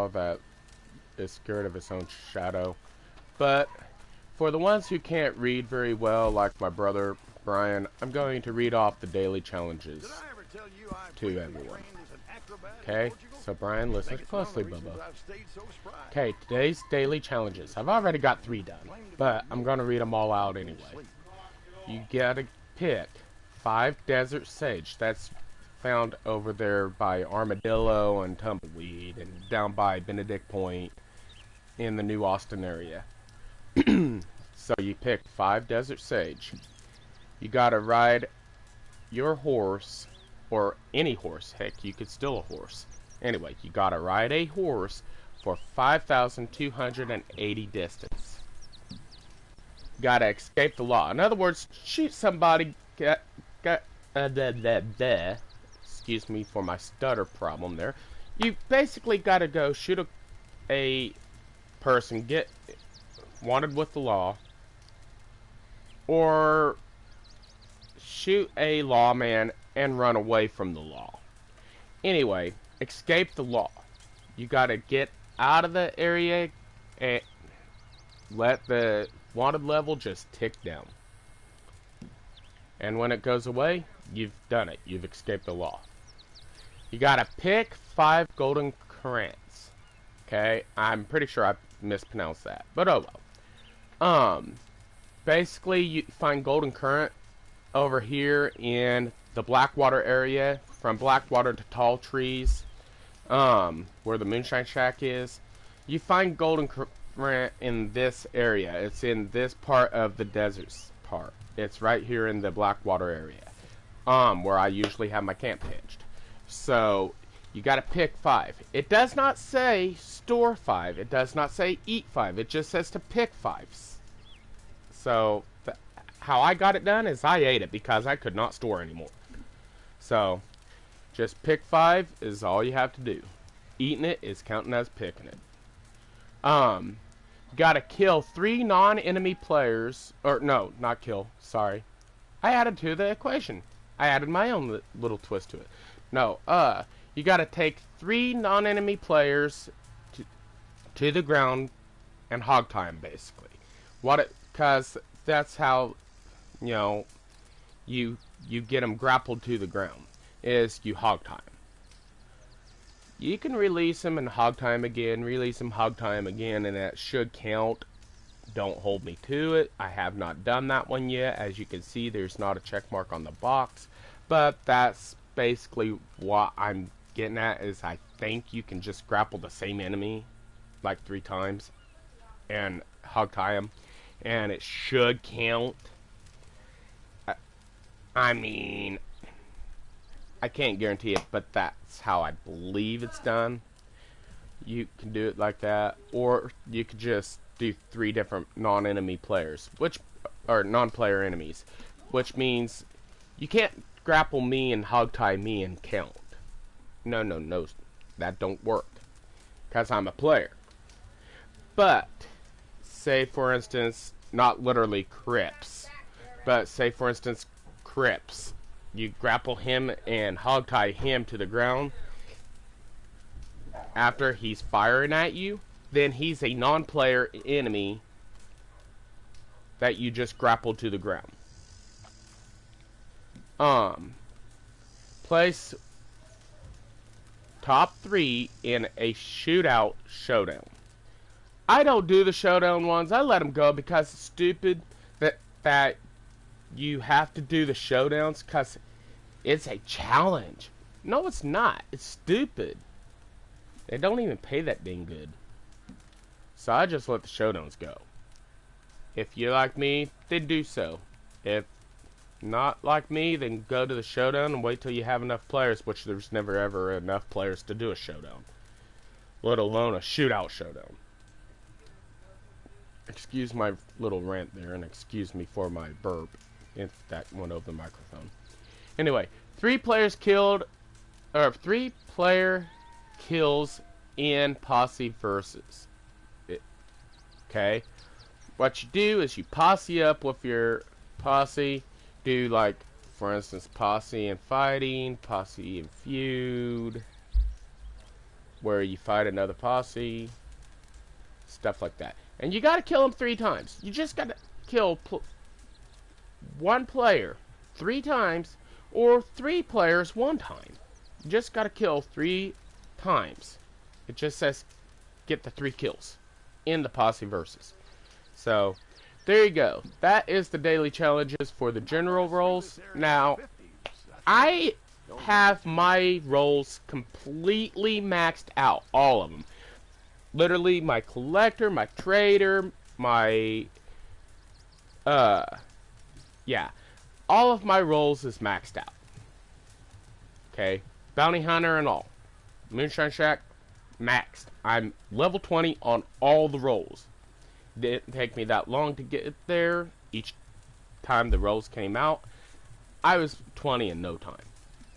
that is scared of its own shadow. But for the ones who can't read very well, like my brother Brian, I'm going to read off the daily challenges to everyone. Okay, so Brian, listen closely, Bubba. Okay, today's daily challenges. I've already got 3 done, but I'm going to read them all out anyway. You gotta pick 5 desert sage. That's found over there by Armadillo and Tumbleweed and down by Benedict Point in the New Austin area. So you pick 5 desert sage. You gotta ride your horse, or any horse. Heck, you could steal a horse. Anyway, you gotta ride a horse for 5,280 distance. You gotta escape the law. In other words, shoot somebody. Excuse me for my stutter problem there. You basically gotta go shoot a person, get wanted with the law, or shoot a lawman and run away from the law. Anyway, escape the law. You gotta get out of the area and let the wanted level just tick down. And when it goes away, you've done it. You've escaped the law. You gotta pick 5 golden currants. Okay, I'm pretty sure I mispronounced that, but oh well. Basically, you find golden currant over here in the Blackwater area, from Blackwater to Tall Trees, where the Moonshine Shack is. You find golden currant in this area. It's in this part of the deserts part. It's right here in the Blackwater area, where I usually have my camp pitched. So you got to pick 5. It does not say store 5. It does not say eat 5. It just says to pick 5. So how I got it done is I ate it because I could not store anymore. So just pick 5 is all you have to do. Eating it is counting as picking it. Gotta kill 3 non-enemy players, or no, not kill, sorry. I added to the equation. I added my own little twist to it. No, you gotta take 3 non-enemy players to the ground and hog tie them, basically. Cause that's how, you know, you get them grappled to the ground, is you hog tie them. You can release them and hog tie them again, release them, hog tie them again, and that should count. Don't hold me to it. I have not done that one yet. As you can see, there's not a check mark on the box, but that's basically what I'm getting at, is I think you can just grapple the same enemy like 3 times and hog tie them, and it should count. I mean, I can't guarantee it, but that's how I believe it's done. You can do it like that, or you could just do 3 different non-enemy players, or non-player enemies, which means you can't grapple me and hog tie me and count. No, that don't work, because I'm a player. But say for instance, not literally Crips, but say for instance Crips, you grapple him and hog tie him to the ground after he's firing at you, then he's a non-player enemy that you just grappled to the ground. Place top 3 in a shootout showdown. I don't do the showdown ones. I let them go because it's stupid that you have to do the showdowns, because it's a challenge. No, it's not. It's stupid. They don't even pay that dang good. So I just let the showdowns go. If you like me, then do so. If not like me, then go to the showdown and wait till you have enough players, which there's never ever enough players to do a showdown, let alone a shootout showdown. Excuse my little rant there, and excuse me for my burp if that went over the microphone. Anyway, 3 players killed, or 3 player kills in posse versus. Okay, what you do is you posse up with your posse. Do, like, for instance, posse and fighting, posse and feud, where you fight another posse, stuff like that. And you gotta kill them 3 times. You just gotta kill one player 3 times, or 3 players 1 time. You just gotta kill 3 times. It just says get the 3 kills in the posse versus. So, there you go. That is the daily challenges for the general roles. Now, I have my roles completely maxed out. All of them. Literally, my collector, my trader, my... yeah. All of my roles is maxed out. Okay? Bounty Hunter and all. Moonshine Shack, maxed. I'm level 20 on all the roles. Didn't take me that long to get there. Each time the roles came out, I was 20 in no time.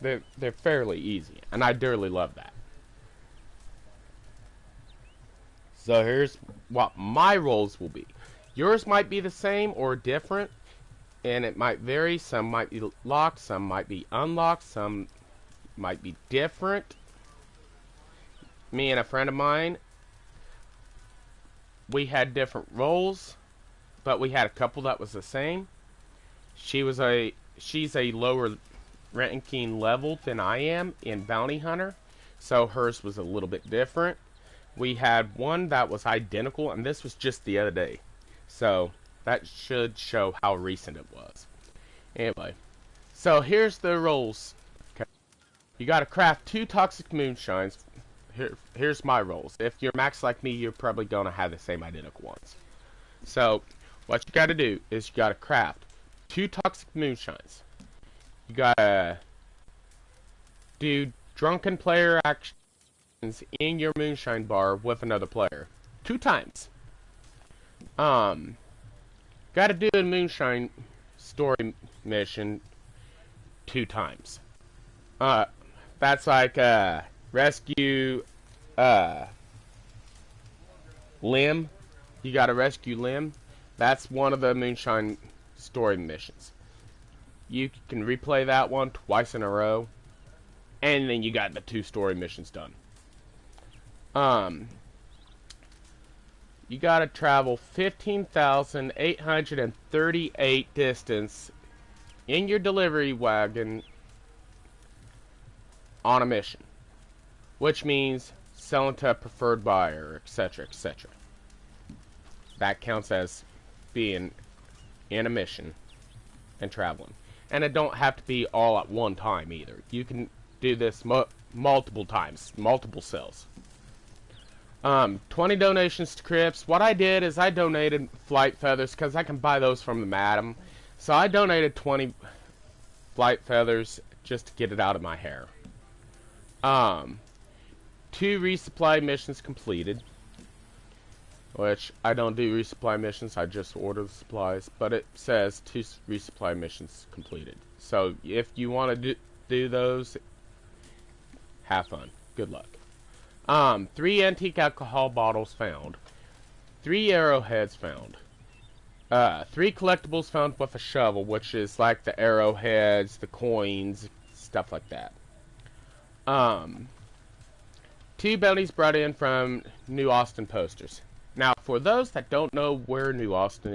They're fairly easy, and I dearly love that. So here's what my roles will be. Yours might be the same or different, and it might vary. Some might be locked, some might be unlocked, some might be different. Me and a friend of mine, we had different roles, but we had a couple that was the same. She's a lower ranking level than I am in Bounty Hunter, so hers was a little bit different. We had one that was identical, and this was just the other day, so that should show how recent it was. Anyway, so here's the roles. Okay. You gotta craft 2 toxic moonshines. Here's my roles. If you're max like me, you're probably gonna have the same identical ones. So, what you gotta do is you gotta craft 2 toxic moonshines. You gotta do drunken player actions in your moonshine bar with another player 2 times. Gotta do a moonshine story mission 2 times. That's like rescue Lim. You gotta rescue Lim. That's one of the moonshine story missions. You can replay that one twice in a row, and then you got the 2 story missions done. You gotta travel 15,838 distance in your delivery wagon on a mission, which means selling to a preferred buyer, etc., etc. That counts as being in a mission and traveling. And it don't have to be all at one time either. You can do this multiple times, multiple sales. 20 donations to Crips. What I did is I donated flight feathers because I can buy those from the madam. So I donated 20 flight feathers just to get it out of my hair. 2 resupply missions completed. Which, I don't do resupply missions, I just order the supplies. But it says 2 resupply missions completed. So, if you want to do those, have fun. Good luck. 3 antique alcohol bottles found. 3 arrowheads found. 3 collectibles found with a shovel, which is like the arrowheads, the coins, stuff like that. 2 bounties brought in from New Austin posters. Now, for those that don't know where New Austin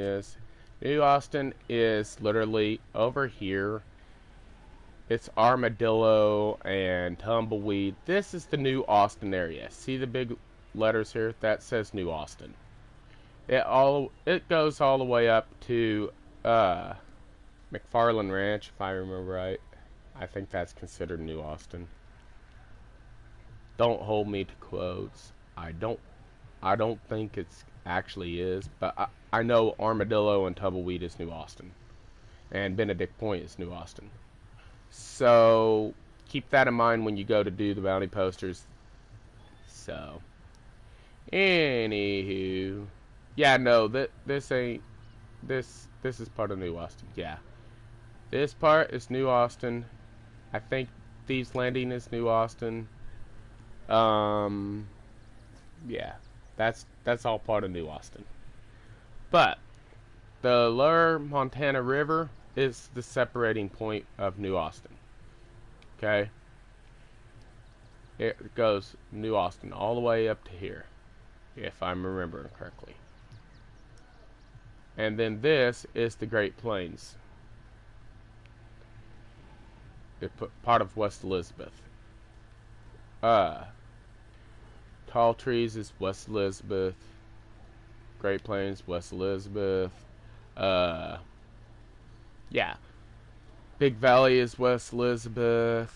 is literally over here. It's Armadillo and Tumbleweed. This is the New Austin area. See the big letters here? That says New Austin. It goes all the way up to McFarland Ranch, if I remember right. I think that's considered New Austin. Don't hold me to quotes. I don't think it's actually is, but I know Armadillo and Tumbleweed is New Austin, and Benedict Point is New Austin. So keep that in mind when you go to do the bounty posters. So, anywho, yeah, no, this ain't this is part of New Austin. Yeah, this part is New Austin. I think Thieves Landing is New Austin. Yeah, that's all part of New Austin. But the Lower Montana River is the separating point of New Austin. Okay? It goes New Austin all the way up to here, if I'm remembering correctly. And then this is the Great Plains. Part of West Elizabeth. Tall Trees is West Elizabeth. Great Plains, West Elizabeth. Yeah. Big Valley is West Elizabeth.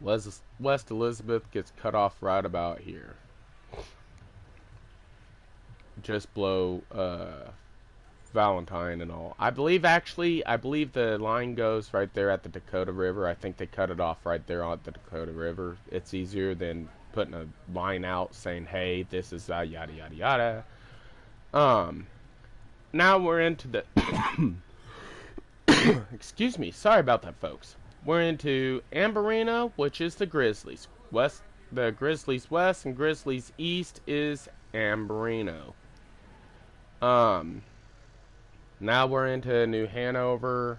West Elizabeth gets cut off right about here. Just below Valentine and all. I believe the line goes right there at the Dakota River. I think they cut it off right there on the Dakota River. It's easier than putting a line out saying, hey, this is yada yada yada. Now we're into the excuse me, sorry about that, folks. We're into Ambarino, which is the Grizzlies. The Grizzlies west and Grizzlies east is Ambarino. Now we're into New Hanover,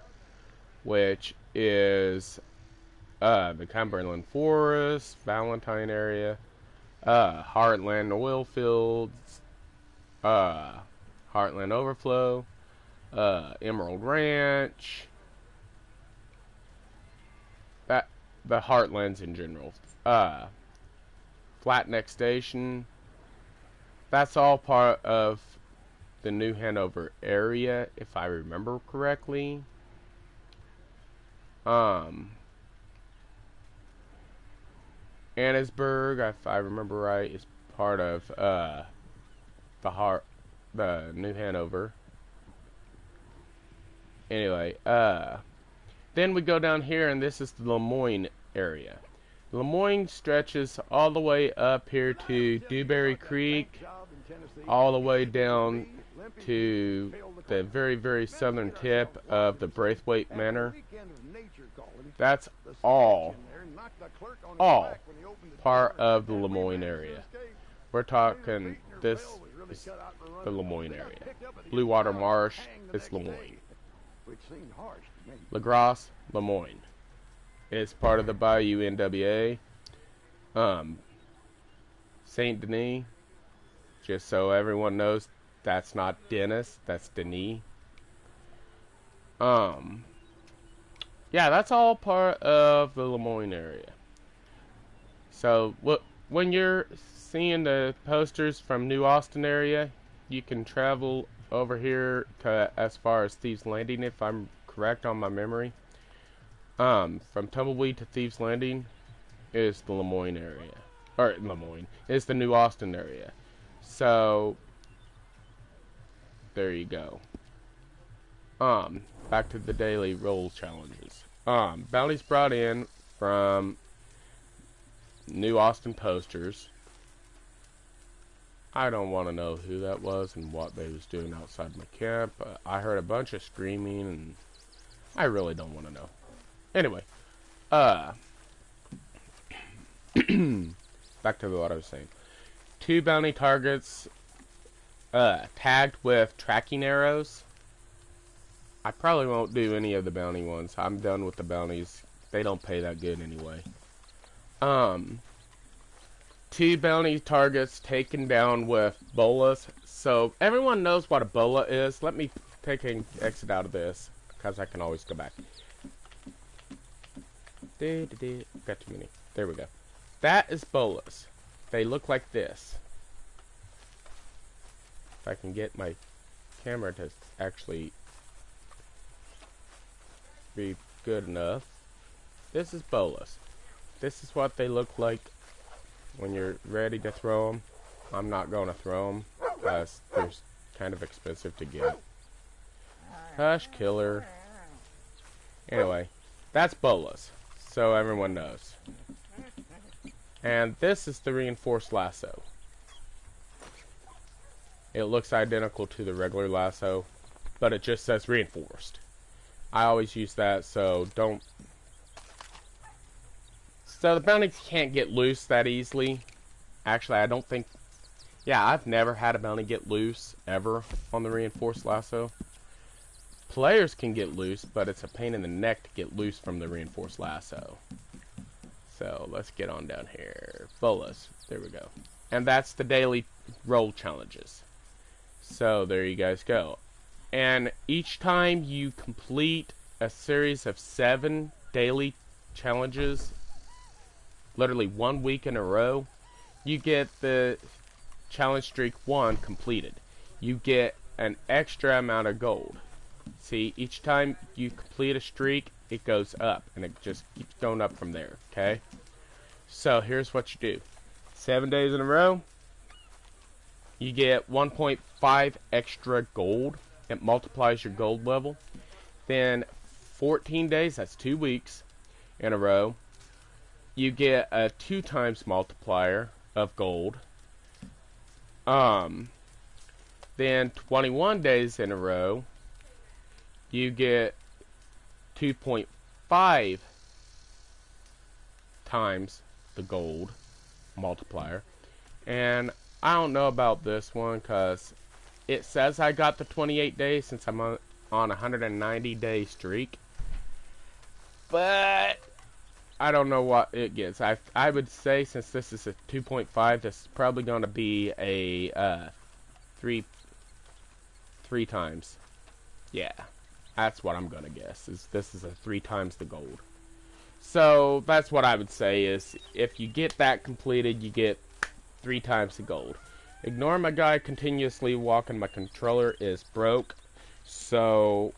which is the Cumberland Forest, Valentine area, Heartland oil fields, Heartland Overflow, Emerald Ranch, the Heartlands in general, Flatneck Station. That's all part of the New Hanover area, if I remember correctly. Annisburg, if I remember right, is part of the New Hanover. Anyway, then we go down here, and this is the Lemoyne area. Lemoyne stretches all the way up here to Dewberry Creek, all the way down to the very, very southern tip of the Braithwaite Manor. That's all part of the Lemoyne area. We're talking, this is the Lemoyne area. Blue Water Marsh is Lemoyne. LaGrosse, Lemoyne. It's part of the Bayou NWA. Saint Denis, just so everyone knows, that's not Dennis, that's Denis. Yeah, that's all part of the Lemoyne area. So, when you're seeing the posters from New Austin area, you can travel over here to as far as Thieves Landing, if I'm correct on my memory. From Tumbleweed to Thieves Landing is the Lemoyne area. Or, Lemoyne. Is the New Austin area. So, there you go. Back to the daily roll challenges. Bounties brought in from New Austin posters. I don't want to know who that was and what they was doing outside my camp. I heard a bunch of screaming, and I really don't want to know. Anyway, back to what I was saying. 2 bounty targets tagged with tracking arrows. I probably won't do any of the bounty ones. I'm done with the bounties. They don't pay that good anyway. 2 bounty targets taken down with bolas. So everyone knows what a bola is. Let me take an exit out of this, because I can always go back. Got too many. There we go. That is bolas. They look like this. If I can get my camera to actually be good enough. This is bolas. This is what they look like when you're ready to throw them. I'm not going to throw them because they're kind of expensive to get. Hush, killer. Anyway, that's bolas, so everyone knows. And this is the reinforced lasso. It looks identical to the regular lasso, but it just says reinforced. I always use that, so don't... So the bounties can't get loose that easily. Actually, I don't think... Yeah, I've never had a bounty get loose, ever, on the reinforced lasso. players can get loose, but it's a pain in the neck to get loose from the reinforced lasso. So let's get on down here. Bolas. There we go. And that's the daily roll challenges. So there you guys go. And each time you complete a series of 7 daily challenges, literally 1 week in a row, you get the challenge streak 1 completed. You get an extra amount of gold. See, each time you complete a streak, it goes up, and it just keeps going up from there, okay? So here's what you do. 7 days in a row, you get 1.5 extra gold. It multiplies your gold level. Then 14 days, that's 2 weeks in a row, you get a 2 times multiplier of gold. Then 21 days in a row, you get 2.5 times the gold multiplier. And I don't know about this one because it says I got the 28 days since I'm on a 190 day streak, but I don't know what it gets. I would say, since this is a 2.5, this is probably going to be a 3 times. Yeah, that's what I'm gonna guess. This is a 3 times the gold. So that's what I would say is, if you get that completed, you get 3 times the gold. Ignore my guy continuously walking. My controller is broke, so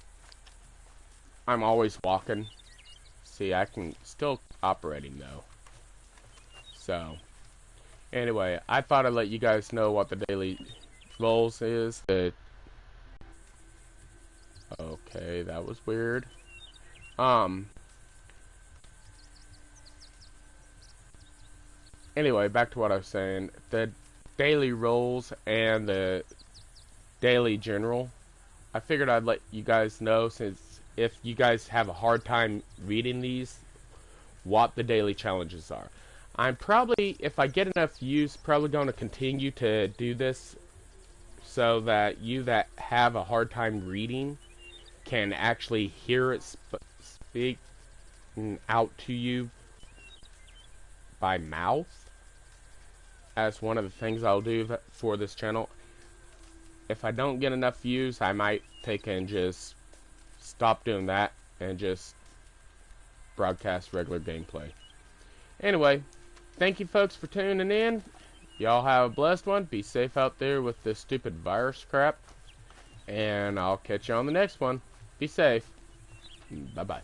I'm always walking. See, I can still operating though. So anyway, I thought I'd let you guys know what the daily rolls is. Okay, that was weird. Anyway, back to what I was saying. The daily rolls and the daily general, I figured I'd let you guys know, since if you guys have a hard time reading these, what the daily challenges are. I'm probably, if I get enough views, probably going to continue to do this so that you that have a hard time reading can actually hear it speak out to you by mouth, as one of the things I'll do for this channel. If I don't get enough views, I might take and just stop doing that and just broadcast regular gameplay. Anyway, thank you folks for tuning in. Y'all have a blessed one. Be safe out there with this stupid virus crap. And I'll catch you on the next one. Be safe. Bye-bye.